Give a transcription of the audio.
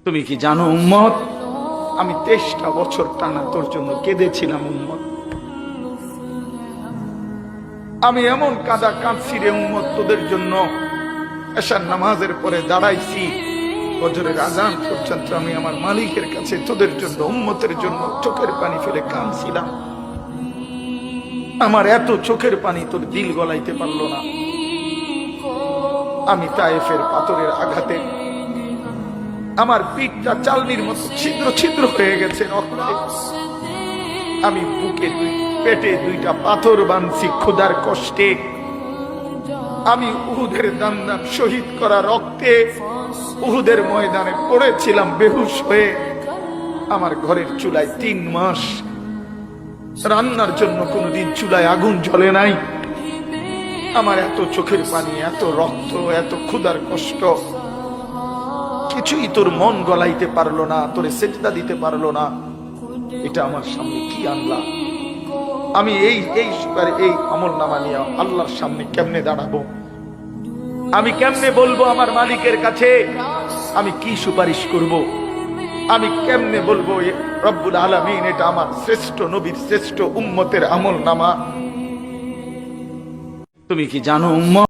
তুমি কি জানো উম্মত, আমি 23টা বছর টানা তোর জন্য কেঁদেছিলাম উম্মত। আমি এমন কাঁদা কাঁদছি রে উম্মত তোদের জন্য। এশার নামাজের পরে দাঁড়াইছি, ফজরের আজান পর্যন্ত আমি আমার মালিকের কাছে তোদের জন্য, উম্মতের জন্য চোখের পানি ফেলে কাঁদছিলাম। আমার এত চোখের পানি তোর দিল গলাইতে পারলো না। আমি তায়েফের পাথরের আঘাতে আমার পিঠটা চালনির মতো ছিদ্র ছিদ্র হয়ে গেছে রক্তে। আমি বুকে পেটে 2টা পাথর বাঁধছি ক্ষুধার কষ্টে। আমি উহুদের দান্দান শহীদ করা রক্তে উহুদের ময়দানে পড়েছিলাম বেহুশ হয়ে। আমার ঘরের চুলায় 3 মাস রান্নার জন্য কোনোদিন চুলায় আগুন জ্বলে নাই। আমার এত চোখের পানি, এত রক্ত, এত ক্ষুধার কষ্ট, কিছুই তোর মন গলাইতে পারলো না, তোরে সেজদা দিতে পারলো না। এটা আমার সামনে কি আনলা? আমি এই আমল নামা নিয়ে আল্লাহর সামনে কেমনে দাঁড়াবো? আমি কেমনে বলবো আমার মালিকের কাছে আমি কি সুপারিশ করব? আমি কেমনে বলবো রব্বুল আলামিন এটা আমার শ্রেষ্ঠ নবীর শ্রেষ্ঠ উম্মতের আমল নামা? তুমি কি জানো উম্মত,